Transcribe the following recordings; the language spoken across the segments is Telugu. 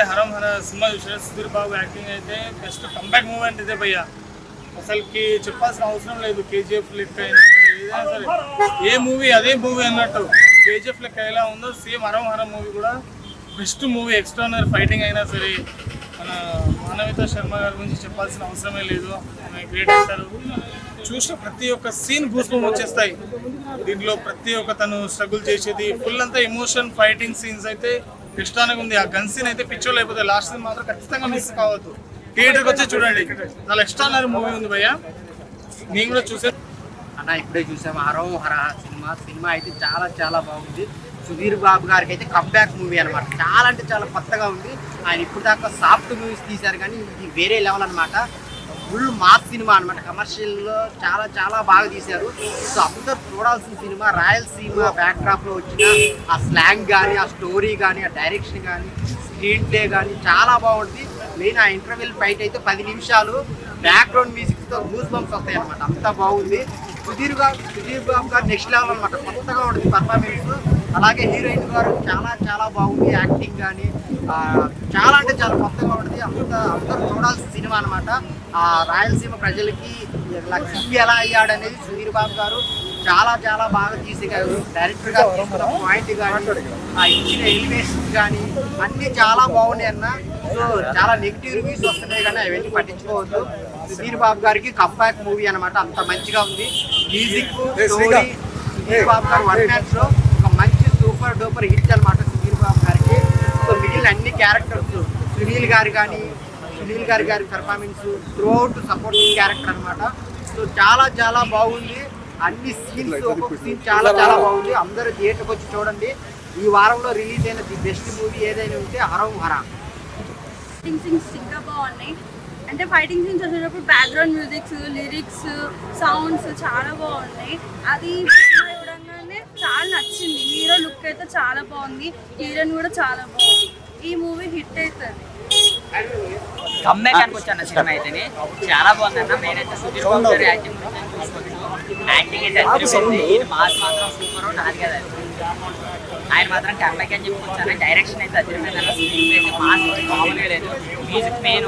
హరం హర సినిమా చూసారు. సుధీర్ బాబు యాక్టింగ్ అయితే బెస్ట్ కంబ్యాక్ మూవీ అంటే ఇదే భయ్య. అసలుకి చెప్పాల్సిన అవసరం లేదు. కేజీఎఫ్ లెక్క అయినా సరే ఏ మూవీ అదే మూవీ అన్నట్టు. కేజీఎఫ్ లెక్క ఎలా ఉందో సేమ్ హరం హరం మూవీ కూడా బెస్ట్ మూవీ. ఎక్స్ట్రానరీ ఫైటింగ్ అయినా సరే మన మానవిత శర్మ గారి గురించి చెప్పాల్సిన అవసరమే లేదు. గ్రేట్ అంటారు. చూసిన ప్రతి ఒక్క సీన్ గూస్బంప్స్ వచ్చేస్తాయి. దీంట్లో ప్రతి ఒక్క తను స్ట్రగుల్ చేసేది ఫుల్ అంతా ఎమోషన్ ఫైటింగ్ సీన్స్ అయితే ఇష్టానికి ఉంది. ఆ గన్ సీన్ అయితే పిక్చర్లో అయిపోతుంది. లాస్ట్ సీన్ మాత్రం ఖచ్చితంగా మిస్ కావద్దు. థియేటర్కి వచ్చి చూడండి. చాలా ఎక్స్ట్రానరీ మూవీ ఉంది భయ్య. నేను కూడా చూసాను అన్న, ఇప్పుడే చూసాము హరం హర సినిమా అయితే చాలా చాలా బాగుంది. సుధీర్ బాబు గారికి అయితే కంబ్యాక్ మూవీ అనమాట. చాలా అంటే చాలా కొత్తగా ఉంది. ఆయన ఇప్పుడు దాకా సాఫ్ట్ మూవీస్ తీశారు కానీ ఇది వేరే లెవెల్ అనమాట. ఫుల్ మాస్ సినిమా అనమాట. కమర్షియల్లో చాలా చాలా బాగా తీశారు. సో అందరూ చూడాల్సిన సినిమా. రాయలసీమ బ్యాక్డ్రాప్లో వచ్చిన ఆ స్లాంగ్ కానీ, ఆ స్టోరీ కానీ, ఆ డైరెక్షన్ కానీ, స్క్రీన్ ప్లే కానీ చాలా బాగుంటుంది. మెయిన్ ఆ ఇంటర్వెల్ ఫైట్ అయితే 10 నిమిషాలు బ్యాక్గ్రౌండ్ మ్యూజిక్తో గూస్ బంప్స్ వస్తాయి అనమాట. అంత బాగుంది. సుధీర్ బాబు గారు నెక్స్ట్ లెవెల్ అనమాట. కొత్తగా ఉంటుంది పర్ఫార్మెన్స్. అలాగే హీరోయిన్ గారు చాలా చాలా బాగుంది. యాక్టింగ్ కానీ చాలా అంటే చాలా కొత్తగా ఉంటుంది. అందరూ చూడాల్సిన సినిమా అనమాట. ఆ రాయలసీమ ప్రజలకి కింగ్ ఎలా అయ్యాడు అనేది సుధీర్ బాబు గారు చాలా చాలా బాగా తీసేగారు. డైరెక్టర్ గారు తీసుకున్న పాయింట్ కానీ, ఆ ఇచ్చిన ఎలివేషన్స్ కానీ అన్నీ చాలా బాగున్నాయి అన్న. సో చాలా నెగిటివ్ రివ్యూస్ వస్తున్నాయి కానీ అవన్నీ పట్టించుకోవద్దు. సుధీర్ బాబు గారికి కంబ్యాక్ మూవీ అనమాట. అంత మంచిగా ఉంది. మ్యూజిక్, స్టోరీ, సుధీర్ బాబు గారు వన్ మ్యాన్ షో ఒక మంచి సూపర్ డూపర్ హిట్ అనమాట సుధీర్ బాబు గారికి. సో మిగిలిన అన్ని క్యారెక్టర్స్ సునీల్ గారి performance through out supporting character అనమాట. సో చాలా చాలా బాగుంది. అన్ని సీన్స్ ఒక్కొక్క సీన్ చాలా చాలా బాగుంది. అందరూ థియేటర్కి వచ్చి చూడండి. ఈ వారంలో రిలీజ్ అయిన ది బెస్ట్ మూవీ ఏదైనా ఉంటే హరం హర. ఫైటింగ్ సీన్స్ ఇంకా బాగున్నాయి. అంటే ఫైటింగ్ సీన్స్ వచ్చేటప్పుడు బ్యాక్గ్రౌండ్ మ్యూజిక్స్, లిరిక్స్, సౌండ్స్ చాలా బాగున్నాయి. అది చూడంగానే చాలా నచ్చింది. హీరో లుక్ అయితే చాలా బాగుంది. హీరోయిన్ కూడా చాలా బాగుంది. ఈ మూవీ హిట్ అవుతుంది. కంబ్యాక్ అనుకోవచ్చు అన్న. సినిమా అయితే చాలా బాగుంది అన్న. నేనైతే సుధీర్ బాబు గారి యాక్టింగ్ చూసుకోవచ్చు. యాక్టింగ్ అయితే అదిరిపోయింది. ఇది మాస్ మాత్రం సూపర్ నాది కదా. ఆయన మాత్రం కంబ్యాక్ అని చెప్పుకోవచ్చు. డైరెక్షన్ అయితే అదిరిపోయింది అన్న. స్క్రీన్ అయితే మాస్ మామూలుగా లేదు. మ్యూజిక్ మెయిన్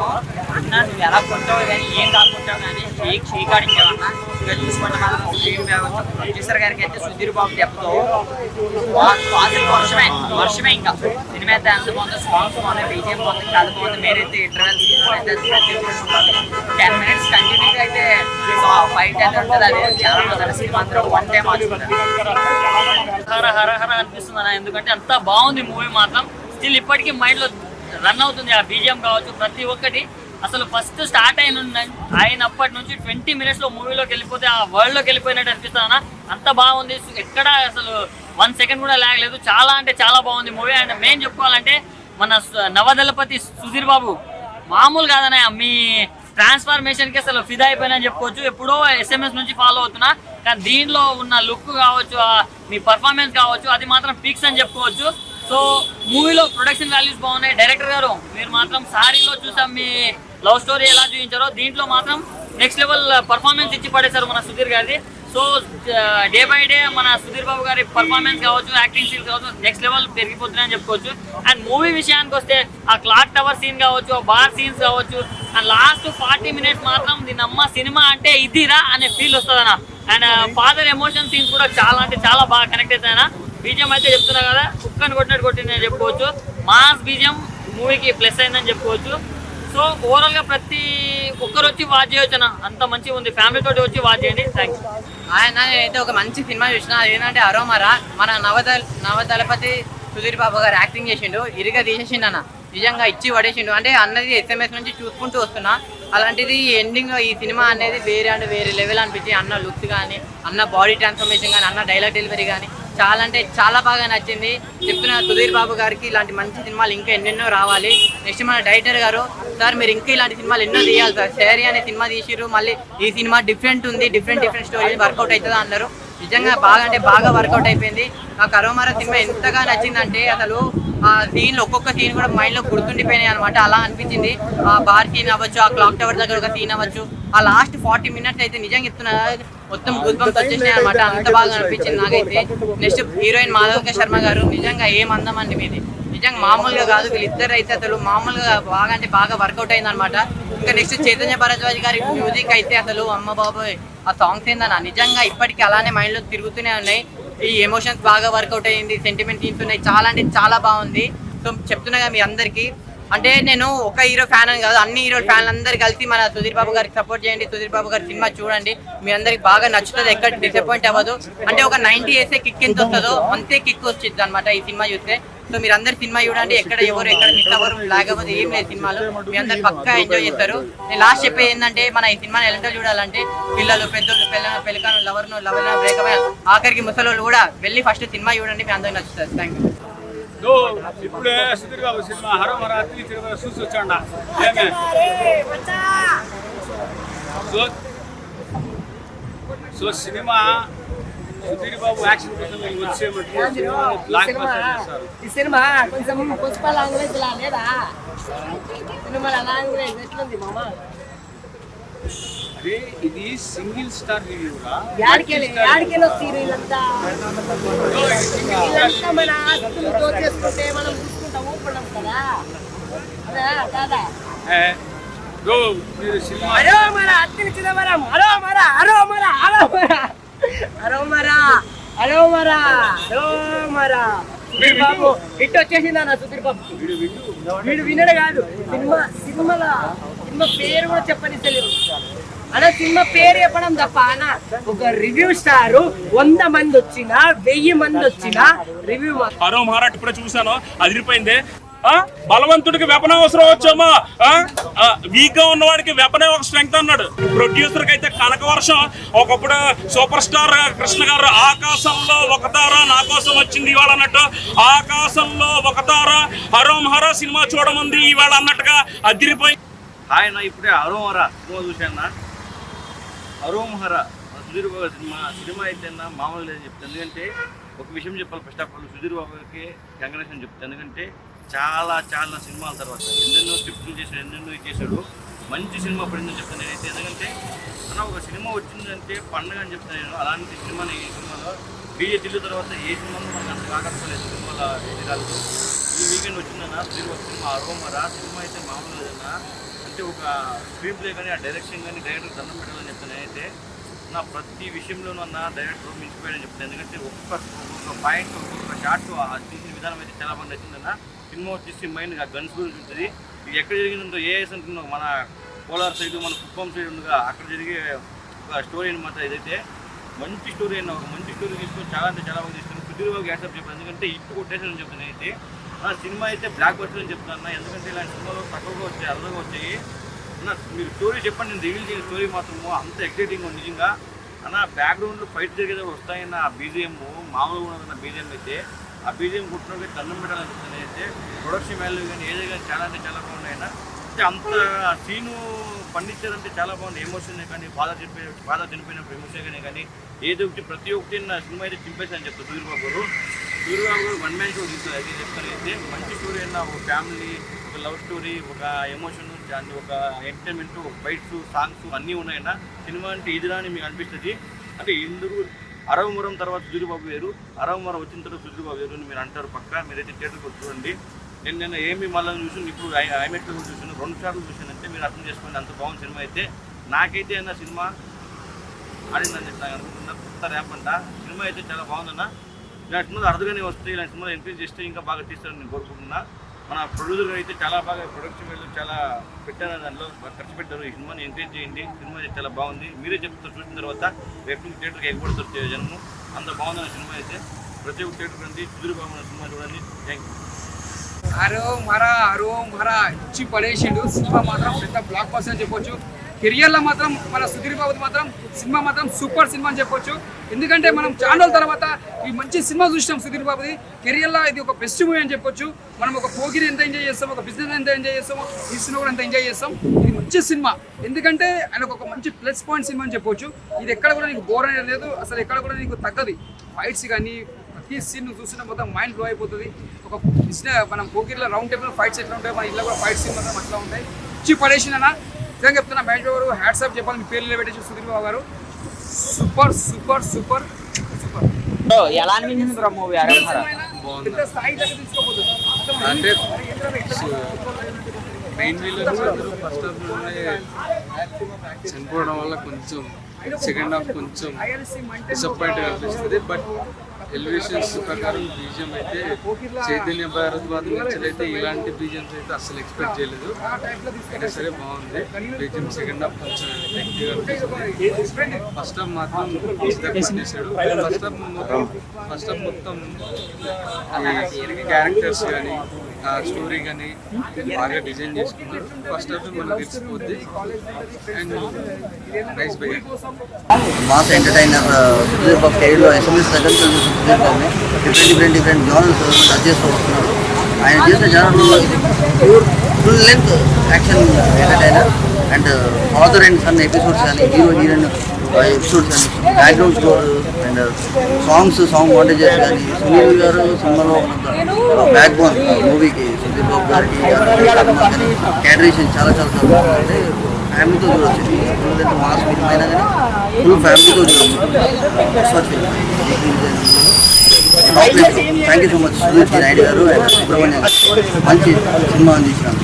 అన్న. నువ్వు ఎలా కొట్టావు కానీ ఏం కాకుంటావు కానీ షేక్ ఆడించావన్నా. ఇంకా చూసుకుంటే మాత్రం ప్రొడ్యూసర్ గారికి అయితే సుధీర్ బాబు దెబ్బతో వర్షమే ఇంకా సినిమా అయితే అంత బాగుంది. సాంగ్స్ బాగున్నాయి, బీజిఎం బాగుంది, కథ బాగుంది. మీరైతే ఇంటర్వెల్ 10 minutes కంటిన్యూ అయితే ఫైట్ అయితే ఉంటుంది. అది చాలా బాగుంది. సినిమా అందరూ వన్ టైం హర హర హర అనిపిస్తుంది అన్న. ఎందుకంటే అంత బాగుంది మూవీ మాత్రం. స్టిల్ ఇప్పటికీ మైండ్లో రన్ అవుతుంది. ఆ బీజిఎం కావచ్చు ప్రతి ఒక్కటి. అసలు ఫస్ట్ స్టార్ట్ అయినప్పటి నుంచి 20 minutes మూవీలోకి వెళ్ళిపోతే ఆ వరల్డ్లోకి వెళ్ళిపోయినట్టు అనిపిస్తుంది అన్న. అంత బాగుంది. ఎక్కడ అసలు 1 second కూడా లాగలేదు. చాలా అంటే చాలా బాగుంది మూవీ. అండ్ మెయిన్ చెప్పుకోవాలంటే మన నవదళపతి సుధీర్ బాబు మామూలు కాదన్న. మీ ట్రాన్స్ఫర్మేషన్కి అసలు ఫిదా అయిపోయినా చెప్పుకోవచ్చు. ఎప్పుడో SMS నుంచి ఫాలో అవుతున్నా కానీ దీంట్లో ఉన్న లుక్ కావచ్చు, మీ పర్ఫార్మెన్స్ కావచ్చు, అది మాత్రం పీక్స్ అని చెప్పుకోవచ్చు. సో మూవీలో ప్రొడక్షన్ వాల్యూస్ బాగున్నాయి. డైరెక్టర్ గారు మీరు మాత్రం సారీలో చూసాం మీ లవ్ స్టోరీ ఎలా చూపించారో, దీంట్లో మాత్రం నెక్స్ట్ లెవెల్ పర్ఫార్మెన్స్ ఇచ్చి పడేశారు మన సుధీర్ గారిది. సో డే బై డే మన సుధీర్ బాబు గారి పర్ఫార్మెన్స్ కావచ్చు, యాక్టింగ్ సీన్స్ కావచ్చు నెక్స్ట్ లెవెల్ పెరిగిపోతున్నాయని చెప్పుకోవచ్చు. అండ్ మూవీ విషయానికి వస్తే ఆ క్లాక్ టవర్ సీన్ కావచ్చు, ఆ బార్ సీన్స్ కావచ్చు, అండ్ లాస్ట్ 40 minutes మాత్రం దీని అమ్మ సినిమా అంటే ఇదిరా అనే ఫీల్ వస్తుందన్న. అండ్ ఫాదర్ ఎమోషన్ సీన్స్ కూడా చాలా అంటే చాలా బాగా కనెక్ట్ అవుతాయన్న. బీజిఎం అయితే చెప్తున్నా కదా కుక్కని కొట్టినట్టు కొట్టిందని చెప్పుకోవచ్చు. మాస్ బీజిఎం మూవీకి ప్లస్ అయిందని చెప్పుకోవచ్చు. సో ఓవరాల్గా ప్రతి ఒక్కరు వచ్చి వాచ్ చేయొచ్చు అన్న. అంత మంచిగా ఉంది. ఫ్యామిలీతో వచ్చి వాచ్ చేయండి. థ్యాంక్స్. ఆయన అయితే ఒక మంచి సినిమా చూసిన. ఏంటంటే అరోమరా మన నవదళపతి సుధీర్ బాబు గారు యాక్టింగ్ చేసిండు. ఇరిగా తీసేసిండు అన్న. నిజంగా ఇచ్చి పడేసిండు. అంటే అన్నది SMS నుంచి చూసుకుంటూ వస్తున్నా. అలాంటిది ఎండింగ్ ఈ సినిమా అనేది వేరే అంటే వేరే లెవెల్ అనిపించి అన్న లుక్స్ కానీ, అన్న బాడీ ట్రాన్స్ఫర్మేషన్ కానీ, అన్న డైలాగ్ డెలివరీ కానీ చాలా అంటే చాలా బాగా నచ్చింది. చెప్తున్న సుధీర్ బాబు గారికి ఇలాంటి మంచి సినిమాలు ఇంకా ఎన్నెన్నో రావాలి. నెక్స్ట్ మన డైరెక్టర్ గారు సార్ మీరు ఇంకా ఇలాంటి సినిమాలు ఎన్నో తీయాలి సార్. షేరీ అనే సినిమా తీసిర్రు. మళ్ళీ ఈ సినిమా డిఫరెంట్ ఉంది, డిఫరెంట్ స్టోరీ వర్కౌట్ అవుతుందా అన్నారు. నిజంగా బాగా అంటే బాగా వర్కౌట్ అయిపోయింది. నాకు అరోమరా సినిమా ఎంతగా నచ్చిందంటే అసలు ఆ సీన్లు ఒక్కొక్క సీన్ కూడా మైండ్లో గుర్తుండిపోయినాయి అనమాట. అలా అనిపించింది. ఆ బార్ సీన్ అవ్వచ్చు, ఆ క్లాక్ టవర్ దగ్గర ఒక సీన్ అవ్వచ్చు, ఆ లాస్ట్ 40 minutes అయితే నిజంగా చెప్తున్నా మొత్తం గూస్బంప్స్ వచ్చేసినాయి అనమాట. అంత బాగా అనిపించింది నాకైతే. నెక్స్ట్ హీరోయిన్ మాధవిక శర్మ గారు నిజంగా ఏం అందం అండి మీది, నిజంగా మామూలుగా కాదు. వీళ్ళిద్దరు అయితే అసలు మామూలుగా బాగా అంటే బాగా వర్కౌట్ అయింది అనమాట. ఇంకా నెక్స్ట్ చైతన్య భరద్వాజ్ గారి మ్యూజిక్ అయితే అసలు అమ్మ బాబోయ్, ఆ సాంగ్స్ ఏందన్నా నిజంగా ఇప్పటికీ అలానే మైండ్లో తిరుగుతూనే ఉన్నాయి. ఈ ఎమోషన్స్ బాగా వర్కౌట్ అయ్యింది, సెంటిమెంట్ సీన్స్ ఉన్నాయి, చాలా అంటే చాలా బాగుంది. సో చెప్తున్నా కదా మీ అందరికీ, అంటే నేను ఒక హీరో ఫ్యాన్ అని కాదు, అన్ని హీరో ఫ్యాన్లు అందరు కలిసి మన సుధీర్ బాబు గారికి సపోర్ట్ చేయండి. సుధీర్ బాబు గారి సినిమా చూడండి, మీ అందరికి బాగా నచ్చుతుంది, ఎక్కడ డిసప్పాయింట్ అవ్వదు. అంటే ఒక 90 వేసే కిక్ ఎంత వస్తుందో అంతే కిక్ వచ్చింది అనమాట ఈ సినిమా చూస్తే. సో మీరు అందరు సినిమా చూడండి, ఎక్కడ మిస్ అవ్వరు, లాగ్ అవ్వదు, ఏం లేదు సినిమాలు. మీ అందరు పక్కా ఎంజాయ్ చేస్తారు. నేను లాస్ట్ చెప్పేది ఏంటంటే, మన ఈ సినిమాని ఎలాంటి చూడాలంటే పిల్లలు, పెద్దోళ్ళు, పెళ్ళికాను, లవర్న బ్రేకప్ ఆఖరికి ముసలోళ్ళు కూడా వెళ్ళి ఫస్ట్ సినిమా చూడండి, మీ అందరికి నచ్చుతుంది. Thank you. ఇప్పుడే సుధీర్ బాబు సినిమా హరమర చూసి వచ్చాడు. So cinema Sudheer Babu action కోసం వచ్చే బ్లాక్ బస్టర్ చేస్తారు. ఈ సినిమా కొంచెం పుష్ప లాంగ్వేజ్ లా లేదా? సినిమా లాంగ్వేజ్ ఎట్లుంది మామ? అదే ఇది సింగిల్ స్టార్ రివ్యూరా? యాడికెళ్ళి సీరియల్ అంతా మన ఆస్తులు దోచేసుకుంటే మనం చూసుకుంటా ఊపడం కదా, అదా కాదా? మీరు సినిమా అరో మర అత్తిని చిదవరం, అరో మర సుధీర్ బాబు హిట్ వచ్చేసింది అన్న. సుధీర్ బాబు వీడు వినడు కాదు, సినిమా పేరు కూడా చెప్పని తెలియదు అన్న. సినిమా పేరు చెప్పడం తప్ప అన్న, ఒక రివ్యూ స్టార్ 100 మంది వచ్చినా 1000 మంది వచ్చినా రివ్యూ హరో మహారాట్ ఇప్పుడే చూసాను, అదిరిపోయింది. బలవంతుడికి వెపన అవసరం వచ్చామా? వీక్ గా ఉన్నవాడికి వెపనే ఒక స్ట్రెంగ్త్ అన్నాడు. ప్రొడ్యూసర్ కి అయితే కనక వర్షం. ఒకప్పుడు సూపర్ స్టార్ కృష్ణ గారు ఆకాశంలో ఒక తార నా కోసం వచ్చింది ఇవాళ అన్నట్టు, ఆకాశంలో ఒక తార హరోం హర సినిమా చూడముంది ఇవాళ అన్నట్టుగా అదిరిపోయి. ఆయన ఇప్పుడే హరోం హర సినిమా చూశాను. హరోం హర సుధీర్ బాబు సినిమా అయితే మామూలు లేదని చెప్తాను. ఎందుకంటే ఒక విషయం చెప్పాలి, ఫస్ట్ ఆఫ్ ఆల్ సుధీర్ బాబుకి కంగ్రాచులేషన్ చెప్తాను. ఎందుకంటే చాలా సినిమాల తర్వాత ఎన్నెన్నో స్క్రిప్ట్లు చేశాడు, ఎన్నెన్నో చేశాడు. మంచి సినిమా పడిందని చెప్తాను నేనైతే. ఎందుకంటే అన్న ఒక సినిమా వచ్చిందంటే పండుగ అని చెప్తాను నేను. అలాంటి సినిమాని ఈ సినిమాలో డీజే తిల్లు తర్వాత ఏ సినిమాలో మనకు అంత ఆకర్షలేదు సినిమాల విధాలు. ఈ వీకెండ్ వచ్చిందన్న సుధీర్ బాబు సినిమా హరోం హర సినిమా అయితే మామూలు లేదన్నా. అంటే ఒక స్క్రీన్ ప్లే కానీ, ఆ డైరెక్షన్ కానీ, డైరెక్టర్ దండం పెట్టాలని చెప్తాను నేనైతే. నా ప్రతి విషయంలోనూ అన్న డైరెక్టర్ మించిపోయాడని చెప్తాను. ఎందుకంటే ఒక్కొక్క పాయింట్, ఒక్కొక్క షాట్ తీసిన విధానం అయితే చాలా బాగా నచ్చిందన్న. సినిమా వచ్చేసి మైండ్ గన్స్ గురించి ఉంటుంది. ఇది ఎక్కడ జరిగిందో ఏఎస్ అంటున్నాం, మన కోలార్ సైడ్, మన కుప్పం సైడ్ ఉండగా అక్కడ జరిగే ఒక స్టోరీ అనమాట. ఇదైతే మంచి స్టోరీ అయినా, ఒక మంచి స్టోరీ తీసుకొని చాలా అంటే చాలా బాగా తీసుకుని సుధీర్ బాబు యాక్సెప్ట్ చెప్పాను. ఎందుకంటే ఇటు కొట్టేసానని చెప్తాను అయితే. సినిమా అయితే బ్లాక్ బస్టర్ అని చెప్తాను. ఎందుకంటే ఇలాంటి సినిమాలో తక్కువగా వచ్చాయి, అర్థంగా వచ్చాయి. మీరు స్టోరీ చెప్పండి, నేను రివీల్ చేయని స్టోరీ మాత్రము అంత ఎక్సైటింగ్ ఉంది నిజంగా అన్న. బ్యాక్గ్రౌండ్లో ఫైట్ జరిగేది వస్తాయన్న ఆ బీజిఎం మామూలుగా ఉన్నదన్న బీజిఎం అయితే. ఆ బీజిఎం కుట్టినోడికి దండం పెట్టాలని చెప్తాను అయితే. ప్రొడక్షన్ వాల్యూ కానీ ఏదో కానీ చాలా అంటే చాలా బాగున్నాయన్న. అంటే అంత సీను పండించారంటే చాలా బాగుంది. ఎమోషన్ కానీ, ఫాదర్ చనిపోయినప్పుడు ఎమోషన్ కానీ ఏదో ఒకటి ప్రతి ఒక్కటి నా సినిమా అయితే చింపేసాను చెప్తాను. సుధీర్ బాబు గారు 1 man షో తీస్తారు. అది చెప్తాను అయితే మంచి స్టోరీ అన్న. ఒక ఫ్యామిలీ, ఒక లవ్ స్టోరీ, ఒక ఎమోషన్, దాన్ని ఒక ఎంటర్టైన్మెంట్, ఒక ఫైట్స్, సాంగ్స్ అన్నీ ఉన్నాయన్న. సినిమా అంటే ఇదిరా అని మీకు అనిపిస్తుంది. అంటే ఇందుకు అరవమురం తర్వాత సుధీర్ బాబు వేరు, అరవమురం వచ్చిన తర్వాత సుధీర్ బాబు వేరు అని మీరు అంటారు. పక్కా మీరైతే థియేటర్కి వచ్చి చూడండి. నేను ఏమి మళ్ళీ చూసాను, ఇప్పుడు ఐమెక్స్లో కూడా చూసాను, 2 సార్లు చూసానంటే మీరు అర్థం చేసుకోండి. అంత బాగుంది సినిమా అయితే. నాకైతే అన్న సినిమా ఆడిందని నాకు అనుకుంటున్నా. కొత్త ర్యాప్ అంట. సినిమా అయితే చాలా బాగుందన్న. ఇలాంటి సినిమాలు అర్థగానే వస్తాయి. ఇలాంటి సినిమాలు ఎంకరేజ్ చేస్తే ఇంకా బాగా తీస్తారని నేను కోరుకుంటున్నా. మన ప్రొడ్యూసర్ అయితే చాలా బాగా ప్రొడక్షన్ వాళ్ళు చాలా పెట్టారు, దాంట్లో ఖర్చు పెట్టారు. ఈ సినిమాని ఎంకరేజ్ చేయండి. సినిమా అయితే చాలా బాగుంది. మీరే చెప్తారు చూసిన తర్వాత రేపు థియేటర్కి ఎగబడతారు జనము. అంత బాగుందన్న సినిమా అయితే. ప్రతి ఒక్క థియేటర్ రండి, సుధీర్ బాబు సినిమా చూడండి. Thank you. హరో మరా ఇచ్చి పడేసిండు. సినిమా మాత్రం పెద్ద బ్లాక్ బస్టర్ అని చెప్పొచ్చు. కెరియర్లో మాత్రం మన సుధీర్ బాబుది మాత్రం సినిమా మాత్రం సూపర్ సినిమా అని చెప్పొచ్చు. ఎందుకంటే మనం చాలా రోజుల తర్వాత ఈ మంచి సినిమా చూసినాం సుధీర్ బాబుది. కెరియర్లో ఇది ఒక బెస్ట్ మూవీ అని చెప్పొచ్చు. మనం ఒక పోగిరి ఎంత ఎంజాయ్ చేస్తాం, ఒక బిజినెస్ ఎంత ఎంజాయ్ చేస్తామో ఈ సినిమా కూడా ఎంత ఎంజాయ్ చేస్తాం. ఇది మంచి సినిమా. ఎందుకంటే ఆయనకు ఒక మంచి ప్లస్ పాయింట్ సినిమా అని చెప్పొచ్చు. ఇది ఎక్కడ కూడా నీకు బోర్ అనేది లేదు, అసలు ఎక్కడ కూడా నీకు తగ్గదు. ఫైట్స్ కానీ ప్రతి సీన్ చూసినా మొత్తం మైండ్ బ్లో అయిపోతుంది. ఒక బిజినెస్ మనం పోగిరిలో రౌండ్ టేబుల్ ఫైట్స్ ఎట్లా ఉంటాయి, మన ఇళ్ళలో కూడా ఫైట్ సీన్ మాత్రం అట్లా ఉంటాయి. ఇచ్చి పడేసిన నిజంగా చెప్తున్నా మహేష్ బాబు గారు హ్యాట్సాప్ చెప్పాలి, మీ పేర్లు పెట్టేసి సుధీర్ బాబు గారు సూపర్ సూపర్ సూపర్ సూపర్. ఎలా అనిపించింది బ్రో మూవీ పెద్ద స్థాయి దగ్గర తీసుకోబోతుంది. అంటే మెయిన్ విలన్స్ అందరూ ఫస్ట్ హాఫ్ చనిపోవడం వల్ల కొంచెం సెకండ్ హాఫ్ కొంచెం డిసప్పాయింట్ అనిపిస్తుంది. బట్ ఎలివేషన్స్ ప్రకారం బీజియం అయితే చైతన్య భారద్వాజ్ నుంచి అయితే ఇలాంటి బీజియమ్స్ అయితే అసలు ఎక్స్పెక్ట్ చేయలేదు. అయినా సరే బాగుంది బీజియం. సెకండ్ హాఫ్ కొంచెం ఫస్ట్ హాఫ్ మాత్రం చేశాడు. ఫస్ట్ హాఫ్ మొత్తం క్యారెక్టర్స్ కానీ ఆ స్టోరీ కానీ బాగా డిజైన్ చేసుకున్నారు. ఫస్ట్ హాఫ్ మనకు తెలిసిపోద్ది. And nice by mass entertainer Sudheer Babu కెరీర్లో ఎస్ఎంఎస్ దగ్గర సుధీర్ బాబుని డిఫరెంట్ జోనల్స్ టచ్ చేస్తూ వస్తున్నారు. ఆయన చేసిన జోనర్లో ఇది full length action entertainer and father and son episodes కానీ హీరో హీరోయిన్ ఎపిసోడ్స్ కానీ background score and song montages కానీ సునీల్ గారు సినిమాలో బ్యాక్ బోన్ మూవీకి సుధీర్ బాబు గారికి క్యాటరేషన్ చాలా బాగుంది. ఫ్యామిలీతో చూడవచ్చు. ఫుల్ లెంత్ మాస్ ఫిల్మ్ అయినా కానీ ఫుల్ ఫ్యామిలీతో చూడవచ్చు. Thank you so much Sudheer Naidu గారు అండ్ సుబ్రహ్మణ్యం గారు మంచి సినిమా అందించినారు.